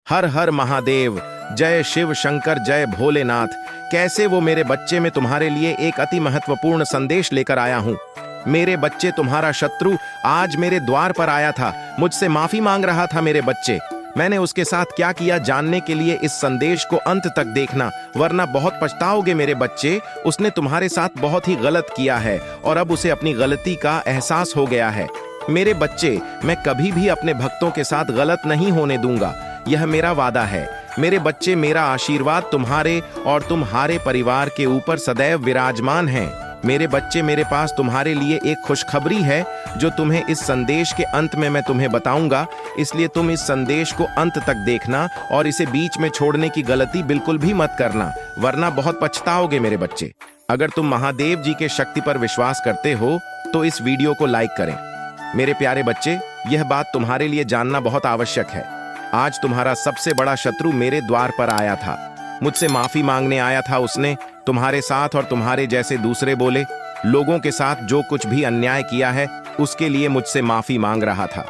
हर हर महादेव, जय शिव शंकर, जय भोलेनाथ। कैसे वो मेरे बच्चे, मैं तुम्हारे लिए एक अति महत्वपूर्ण संदेश लेकर आया हूँ। मेरे बच्चे, तुम्हारा शत्रु आज मेरे द्वार पर आया था, मुझसे माफी मांग रहा था। मेरे बच्चे, मैंने उसके साथ क्या किया जानने के लिए इस संदेश को अंत तक देखना, वरना बहुत पछताओगे। मेरे बच्चे, उसने तुम्हारे साथ बहुत ही गलत किया है और अब उसे अपनी गलती का एहसास हो गया है। मेरे बच्चे, मैं कभी भी अपने भक्तों के साथ गलत नहीं होने दूंगा, यह मेरा वादा है। मेरे बच्चे, मेरा आशीर्वाद तुम्हारे और तुम्हारे परिवार के ऊपर सदैव विराजमान है। मेरे बच्चे, मेरे पास तुम्हारे लिए एक खुशखबरी है जो तुम्हें इस संदेश के अंत में मैं तुम्हें बताऊंगा, इसलिए तुम इस संदेश को अंत तक देखना और इसे बीच में छोड़ने की गलती बिल्कुल भी मत करना, वरना बहुत पछताओगे। मेरे बच्चे, अगर तुम महादेव जी के शक्ति पर विश्वास करते हो तो इस वीडियो को लाइक करें। मेरे प्यारे बच्चे, यह बात तुम्हारे लिए जानना बहुत आवश्यक है। आज तुम्हारा सबसे बड़ा शत्रु मेरे द्वार पर आया था, मुझसे माफी मांगने आया था। उसने तुम्हारे साथ और तुम्हारे जैसे दूसरे बोले लोगों के साथ जो कुछ भी अन्याय किया है उसके लिए मुझसे माफी मांग रहा था,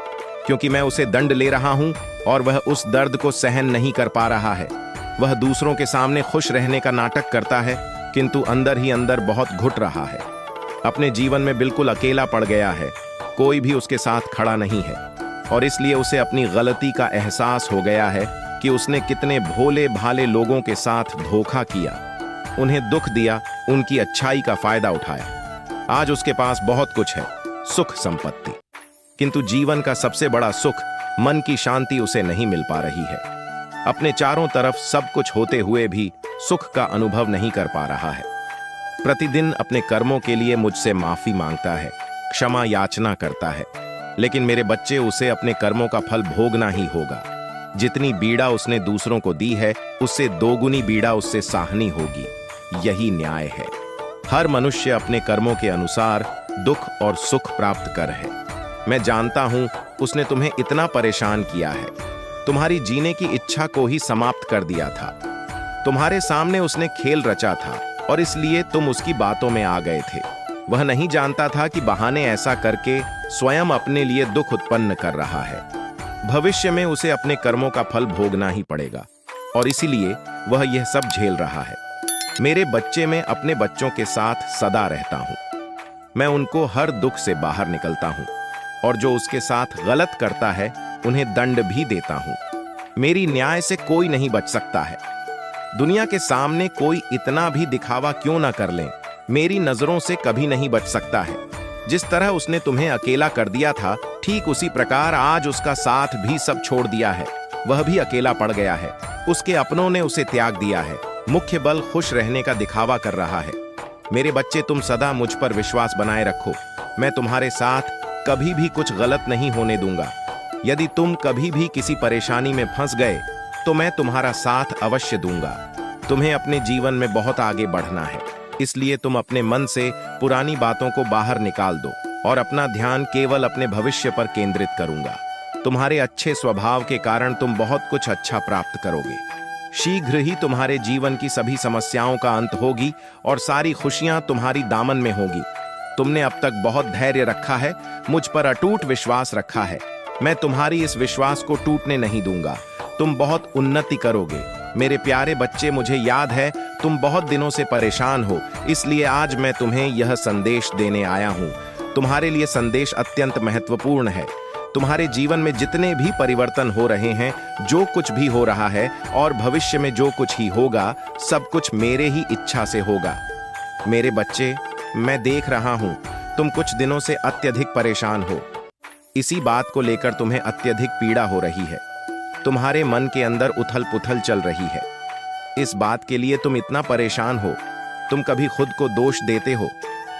क्योंकि मैं उसे दंड ले रहा हूं और वह उस दर्द को सहन नहीं कर पा रहा है। वह दूसरों के सामने खुश रहने का नाटक करता है, किंतु अंदर ही अंदर बहुत घुट रहा है। अपने जीवन में बिल्कुल अकेला पड़ गया है, कोई भी उसके साथ खड़ा नहीं है और इसलिए उसे अपनी गलती का एहसास हो गया है कि उसने कितने भोले भाले लोगों के साथ धोखा किया, उन्हें दुख दिया, उनकी अच्छाई का फायदा उठाया। आज उसके पास बहुत कुछ है, सुख संपत्ति, किंतु जीवन का सबसे बड़ा सुख, मन की शांति उसे नहीं मिल पा रही है। अपने चारों तरफ सब कुछ होते हुए भी सुख का अनुभव नहीं कर पा रहा है। प्रतिदिन अपने कर्मों के लिए मुझसे माफी मांगता है, क्षमा याचना करता है, लेकिन मेरे बच्चे, उसे अपने कर्मों का फल भोगना ही होगा। जितनी पीड़ा उसने दूसरों को दी है उससे दोगुनी पीड़ा उससे सहनी होगी, यही न्याय है। हर मनुष्य अपने कर्मों के अनुसार दुख और सुख प्राप्त कर है। मैं जानता हूं उसने तुम्हें इतना परेशान किया है, तुम्हारी जीने की इच्छा को ही समाप्त कर दिया था। तुम्हारे सामने उसने खेल रचा था और इसलिए तुम उसकी बातों में आ गए थे। वह नहीं जानता था कि बहाने ऐसा करके स्वयं अपने लिए दुख उत्पन्न कर रहा है। भविष्य में उसे अपने कर्मों का फल भोगना ही पड़ेगा और इसीलिए वह यह सब झेल रहा है। मेरे बच्चे, में अपने बच्चों के साथ सदा रहता हूं। मैं उनको हर दुख से बाहर निकलता हूं और जो उसके साथ गलत करता है उन्हें दंड भी देता हूं। मेरी न्याय से कोई नहीं बच सकता है। दुनिया के सामने कोई इतना भी दिखावा क्यों ना कर ले, मेरी नजरों से कभी नहीं बच सकता है। जिस तरह उसने तुम्हें अकेला कर दिया था, ठीक उसी प्रकार आज उसका साथ भी सब छोड़ दिया है। वह भी अकेला पड़ गया है, उसके अपनों ने उसे त्याग दिया है। मुख्य बल खुश रहने का दिखावा कर रहा है। मेरे बच्चे, तुम सदा मुझ पर विश्वास बनाए रखो, मैं तुम्हारे साथ कभी भी कुछ गलत नहीं होने दूंगा। यदि तुम कभी भी किसी परेशानी में फंस गए तो मैं तुम्हारा साथ अवश्य दूंगा। तुम्हें अपने जीवन में बहुत आगे बढ़ना है, इसलिए तुम अपने मन से पुरानी बातों को बाहर निकाल दो और अपना ध्यान केवल अपने भविष्य पर केंद्रित करूंगा। तुम्हारे अच्छे स्वभाव के कारण तुम बहुत कुछ अच्छा प्राप्त करोगे। शीघ्र ही तुम्हारे जीवन की सभी समस्याओं का अंत होगी और सारी खुशियां तुम्हारी दामन में होगी। तुमने अब तक बहुत धैर्य रखा है, मुझ पर अटूट विश्वास रखा है। मैं तुम्हारी इस विश्वास को टूटने नहीं दूंगा। तुम बहुत उन्नति करोगे। मेरे प्यारे बच्चे, मुझे याद है तुम बहुत दिनों से परेशान हो, इसलिए आज मैं तुम्हें यह संदेश देने आया हूं। तुम्हारे लिए संदेश अत्यंत महत्वपूर्ण है। तुम्हारे जीवन में जितने भी परिवर्तन हो रहे हैं, जो कुछ भी हो रहा है और भविष्य में जो कुछ ही होगा, सब कुछ मेरे ही इच्छा से होगा। मेरे बच्चे, मैं देख रहा हूं तुम कुछ दिनों से अत्यधिक परेशान हो। इसी बात को लेकर तुम्हें अत्यधिक पीड़ा हो रही है। तुम्हारे मन के अंदर उथल पुथल चल रही है। इस बात के लिए तुम इतना परेशान हो। तुम कभी खुद को दोष देते हो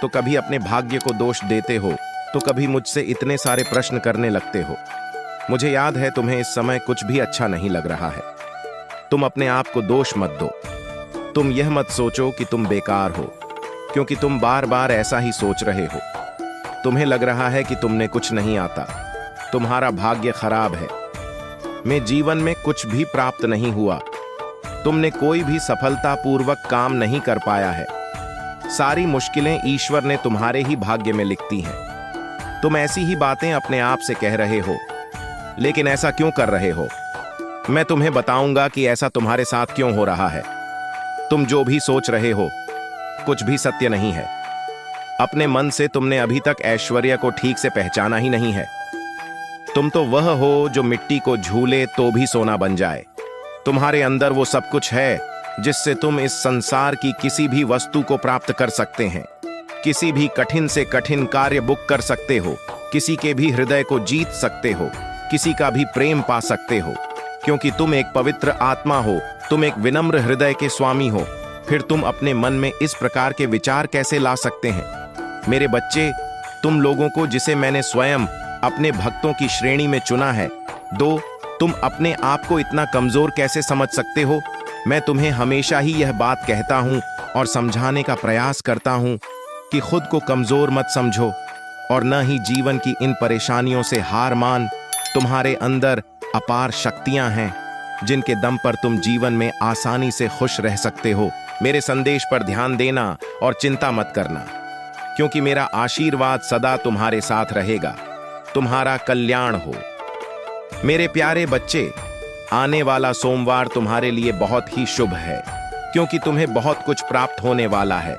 तो कभी अपने भाग्य को दोष देते हो, तो कभी मुझसे इतने सारे प्रश्न करने लगते हो। मुझे याद है तुम्हें इस समय कुछ भी अच्छा नहीं लग रहा है। तुम अपने आप को दोष मत दो। तुम यह मत सोचो कि तुम बेकार हो, क्योंकि तुम बार बार ऐसा ही सोच रहे हो। तुम्हें लग रहा है कि तुमने कुछ नहीं आता, तुम्हारा भाग्य खराब है, में जीवन में कुछ भी प्राप्त नहीं हुआ, तुमने कोई भी सफलतापूर्वक काम नहीं कर पाया है। सारी मुश्किलें ईश्वर ने तुम्हारे ही भाग्य में लिख दी हैं। तुम ऐसी ही बातें अपने आप से कह रहे हो, लेकिन ऐसा क्यों कर रहे हो? मैं तुम्हें बताऊंगा कि ऐसा तुम्हारे साथ क्यों हो रहा है। तुम जो भी सोच रहे हो कुछ भी सत्य नहीं है। अपने मन से तुमने अभी तक ऐश्वर्य को ठीक से पहचाना ही नहीं है। तुम तो वह हो जो मिट्टी को झूले तो भी सोना बन जाए। तुम्हारे अंदर वो सब कुछ है जिससे तुम इस संसार की किसी भी वस्तु को प्राप्त कर सकते हैं, किसी भी कठिन से कठिन कार्य बुक कर सकते हो, किसी के भी हृदय को जीत सकते हो, किसी का भी प्रेम पा सकते हो, क्योंकि तुम एक पवित्र आत्मा हो, तुम एक विनम्र हृदय के स्वामी हो। फिर तुम अपने मन में इस प्रकार के विचार कैसे ला सकते हैं? मेरे बच्चे, तुम लोगों को जिसे मैंने स्वयं अपने भक्तों की श्रेणी में चुना है, तुम अपने आप को इतना कमजोर कैसे समझ सकते हो? मैं तुम्हें हमेशा ही यह बात कहता हूं और समझाने का प्रयास करता हूं कि खुद को कमजोर मत समझो और न ही जीवन की इन परेशानियों से हार मान। तुम्हारे अंदर अपार शक्तियां हैं जिनके दम पर तुम जीवन में आसानी से खुश रह सकते हो। मेरे संदेश पर ध्यान देना और चिंता मत करना, क्योंकि मेरा आशीर्वाद सदा तुम्हारे साथ रहेगा। तुम्हारा कल्याण हो। मेरे प्यारे बच्चे, आने वाला सोमवार तुम्हारे लिए बहुत ही शुभ है, क्योंकि तुम्हें बहुत कुछ प्राप्त होने वाला है।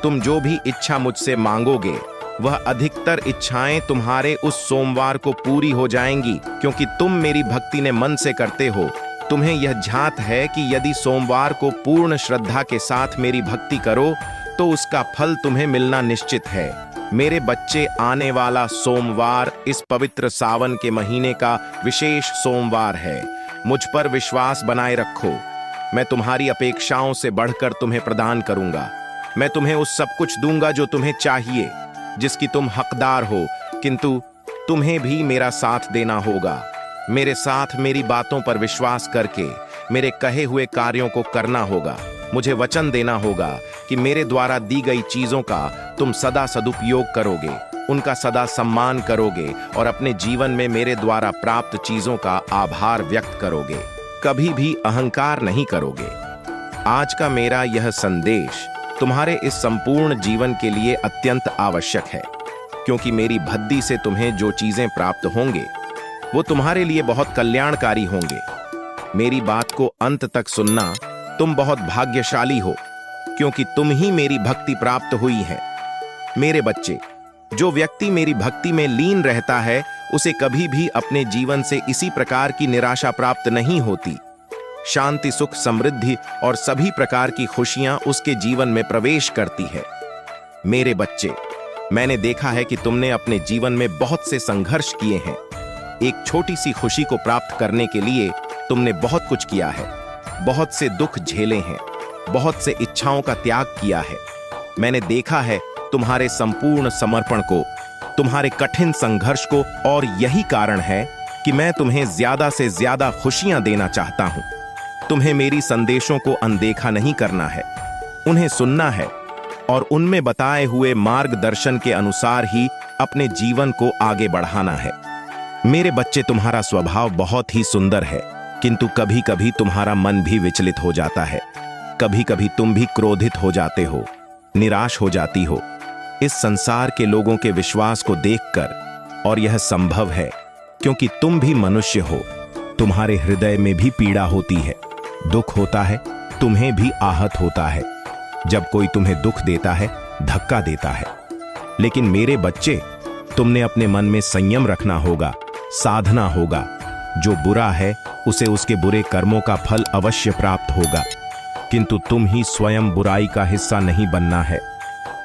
तुम जो भी इच्छा मुझसे मांगोगे वह अधिकतर इच्छाएं तुम्हारे उस सोमवार को पूरी हो जाएंगी, क्योंकि तुम मेरी भक्ति ने मन से करते हो। तुम्हें यह झांत है कि यदि सोमवार को पूर्ण श्रद्धा के साथ मेरी भक्ति करो तो उसका फल तुम्हें मिलना निश्चित है। मेरे बच्चे, आने वाला सोमवार इस पवित्र सावन के महीने का विशेष सोमवार है। मुझ पर विश्वास बनाए रखो। मैं तुम्हारी अपेक्षाओं से बढ़कर तुम्हें प्रदान करूंगा। मैं तुम्हें उस सब कुछ दूंगा जो तुम्हें चाहिए, जिसकी तुम हकदार हो, किंतु तुम्हें भी मेरा साथ देना होगा। मेरे साथ मेरी बातों पर विश्वास करके मेरे कहे हुए कार्यों को करना होगा। मुझे वचन देना होगा कि मेरे द्वारा दी गई चीजों का तुम सदा सदुपयोग करोगे, उनका सदा सम्मान करोगे और अपने जीवन में मेरे द्वारा प्राप्त चीजों का आभार व्यक्त करोगे। कभी भी अहंकार नहीं करोगे। आज का मेरा यह संदेश तुम्हारे इस संपूर्ण जीवन के लिए अत्यंत आवश्यक है, क्योंकि मेरी भक्ति से तुम्हें जो चीजें प्राप्त होंगे वो तुम्हारे लिए बहुत कल्याणकारी होंगे। मेरी बात को अंत तक सुनना। तुम बहुत भाग्यशाली हो, क्योंकि तुम ही मेरी भक्ति प्राप्त हुई है। मेरे बच्चे, जो व्यक्ति मेरी भक्ति में लीन रहता है उसे कभी भी अपने जीवन से इसी प्रकार की निराशा प्राप्त नहीं होती। शांति, सुख, समृद्धि और सभी प्रकार की खुशियां उसके जीवन में प्रवेश करती है। मेरे बच्चे, मैंने देखा है कि तुमने अपने जीवन में बहुत से संघर्ष किए हैं। एक छोटी सी खुशी को प्राप्त करने के लिए तुमने बहुत कुछ किया है, बहुत से दुख झेले हैं, बहुत से इच्छाओं का त्याग किया है। मैंने देखा है तुम्हारे संपूर्ण समर्पण को, तुम्हारे कठिन संघर्ष को, और यही कारण है कि मैं तुम्हें ज्यादा से ज्यादा खुशियां देना चाहता हूं। तुम्हें मेरी संदेशों को अनदेखा नहीं करना है, उन्हें सुनना है और उनमें बताए हुए मार्गदर्शन के अनुसार ही अपने जीवन को आगे बढ़ाना है। मेरे बच्चे, तुम्हारा स्वभाव बहुत ही सुंदर है, किंतु कभी कभी तुम्हारा मन भी विचलित हो जाता है। कभी कभी तुम भी क्रोधित हो जाते हो, निराश हो जाती हो इस संसार के लोगों के विश्वास को देखकर, और यह संभव है क्योंकि तुम भी मनुष्य हो। तुम्हारे हृदय में भी पीड़ा होती है, दुख होता है, तुम्हें भी आहत होता है जब कोई तुम्हें दुख देता है, धक्का देता है। लेकिन मेरे बच्चे, तुमने अपने मन में संयम रखना होगा, साधना होगा। जो बुरा है उसे उसके बुरे कर्मों का फल अवश्य प्राप्त होगा, किंतु तुम ही स्वयं बुराई का हिस्सा नहीं बनना है।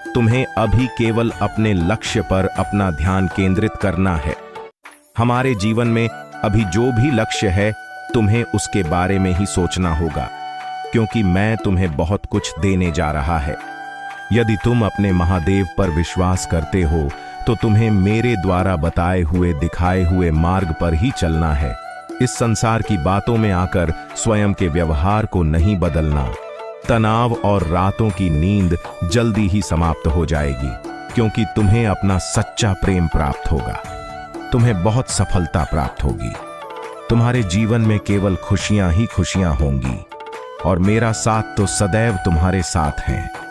तुम्हें अभी केवल अपने लक्ष्य पर अपना ध्यान केंद्रित करना है। हमारे जीवन में अभी जो भी लक्ष्य है तुम्हें उसके बारे में ही सोचना होगा, क्योंकि मैं तुम्हें बहुत कुछ देने जा रहा है। यदि तुम अपने महादेव पर विश्वास करते हो तो तुम्हें मेरे द्वारा बताए हुए, दिखाए हुए मार्ग पर ही चलना है। इस संसार की बातों में आकर स्वयं के व्यवहार को नहीं बदलना। तनाव और रातों की नींद जल्दी ही समाप्त हो जाएगी, क्योंकि तुम्हें अपना सच्चा प्रेम प्राप्त होगा। तुम्हें बहुत सफलता प्राप्त होगी। तुम्हारे जीवन में केवल खुशियां ही खुशियां होंगी, और मेरा साथ तो सदैव तुम्हारे साथ है।